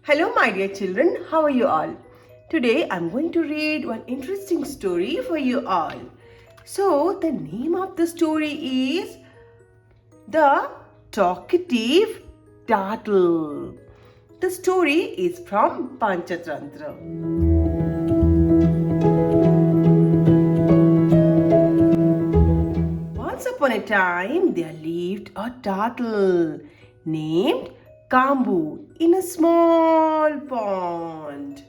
Hello, my dear children. How are you all? Today, I'm going to read one interesting story for you all. So, the name of the story is The Talkative Turtle. The story is from Panchatantra. Once upon a time, there lived a turtle named Kambu in a small pond.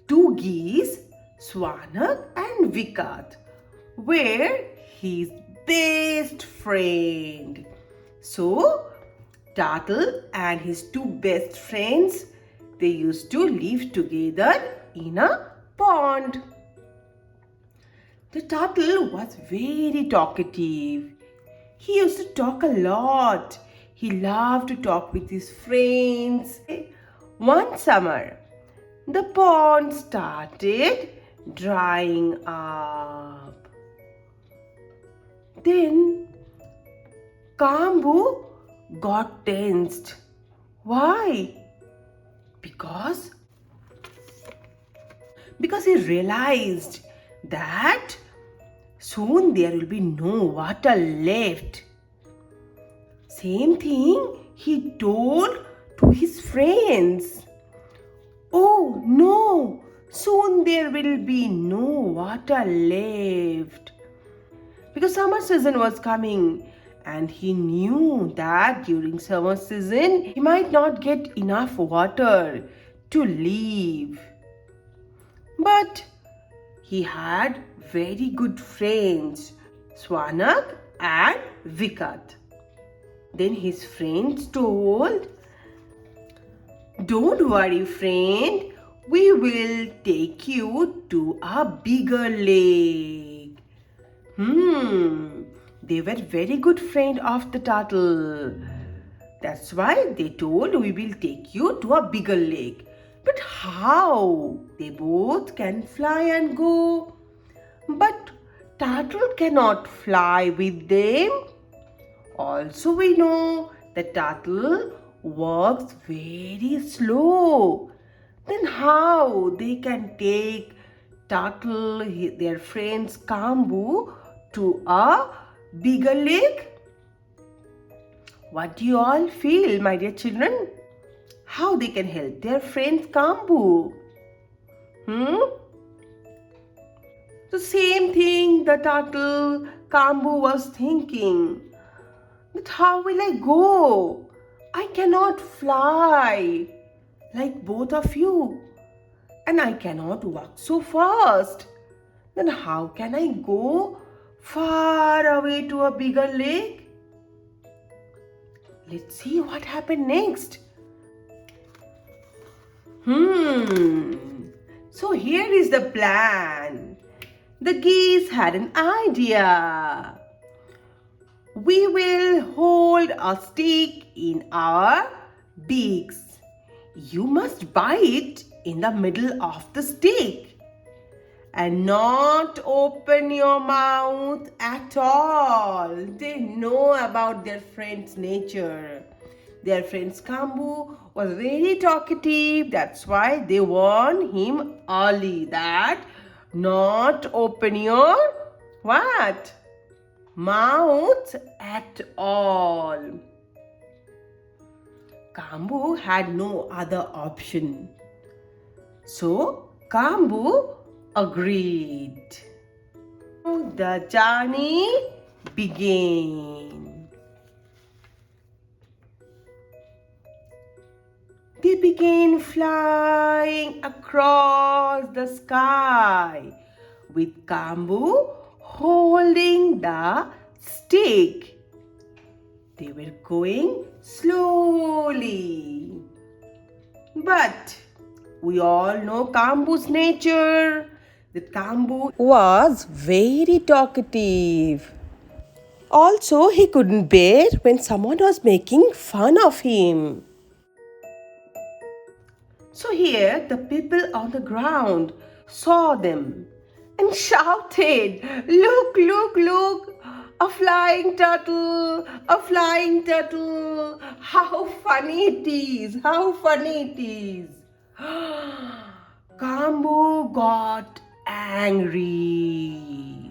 Two geese, Swanak and Vikat, were his best friend. So, Turtle and his two best friends, they used to live together in a pond. The turtle was very talkative. He used to talk a lot. He loved to talk with his friends. One summer, the pond started drying up. Then Kambu got tensed. Why? Because he realized that soon there will be no water left. Same thing he told to his friends. Oh no, soon there will be no water left. Because summer season was coming and he knew that during summer season he might not get enough water to live. But he had very good friends, Swanak and Vikat. Then his friends told, "Don't worry, friend, we will take you to a bigger lake." They were very good friend of the turtle. That's why they told, "We will take you to a bigger lake." But how? They both can fly and go. But turtle cannot fly with them. Also, we know the turtle works very slow. Then how they can take turtle, their friends Kambu, to a bigger lake? What do you all feel, my dear children? How they can help their friends Kambu? The same thing the turtle Kambu was thinking. But how will I go? I cannot fly like both of you. And I cannot walk so fast. Then how can I go far away to a bigger lake? Let's see what happened next. So here is the plan. The geese had an idea. We will hold a stick in our beaks. You must bite in the middle of the stick and not open your mouth at all. They know about their friend's nature. Their friend's Kambu was very talkative. That's why they warned him early that not open your what? Mouth at all. Kambu had no other option. So Kambu agreed. The journey began. They began flying across the sky with Kambu holding the stick. They were going slowly. But we all know Kambu's nature. That Kambu was very talkative. Also, he couldn't bear when someone was making fun of him. So here the people on the ground saw them and shouted, "Look, look, look! A flying turtle, a flying turtle. How funny it is, how funny it is. Kambu got angry.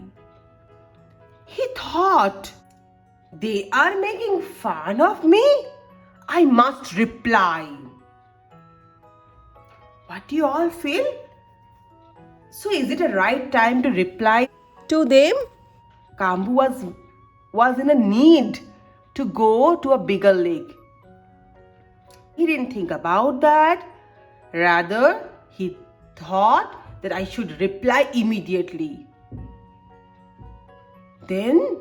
He thought, they are making fun of me. I must reply. What do you all feel? So is it a right time to reply to them? Kambu was in a need to go to a bigger lake. He didn't think about that. Rather, he thought that I should reply immediately. Then,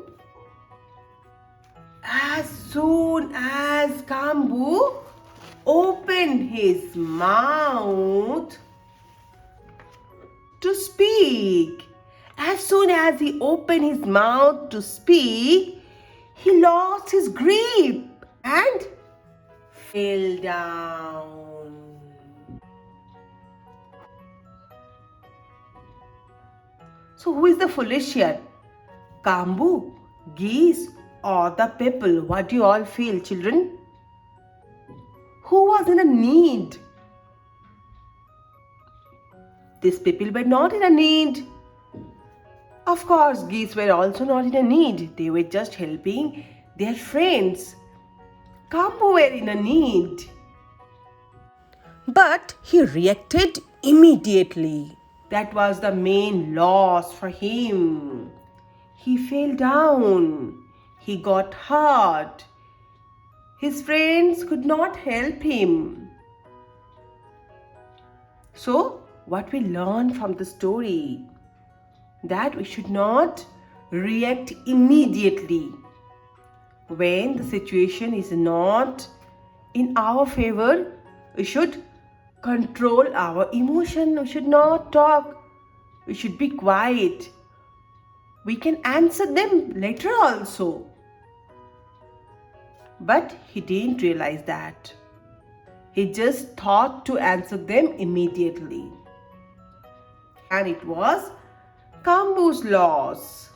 as soon as Kambu opened his mouth to speak, as soon as he opened his mouth to speak, he lost his grip and fell down. So who is the foolish here? Kambu, geese, or the people? What do you all feel, children? Who was in a need? These people were not in a need. Of course, geese were also not in a need. They were just helping their friends. Kambu were in a need. But he reacted immediately. That was the main loss for him. He fell down. He got hurt. His friends could not help him. So, what we learn from the story? That we should not react immediately when the situation is not in our favor. We should control our emotion. We should not talk. We should be quiet. We can answer them later also. But he didn't realize that. He just thought to answer them immediately. And it was Kambu's loss.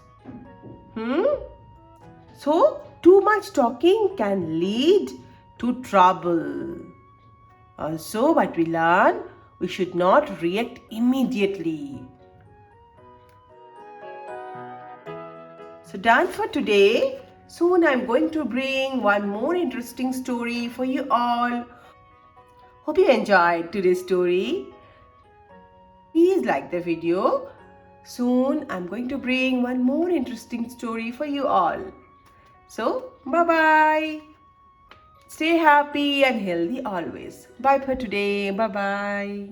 So, too much talking can lead to trouble. Also, what we learn, we should not react immediately. So, done for today. Soon I'm going to bring one more interesting story for you all. Hope you enjoyed today's story. Please like the video. Soon I'm going to bring one more interesting story for you all. So, bye-bye. Stay happy and healthy always. Bye for today. Bye-bye.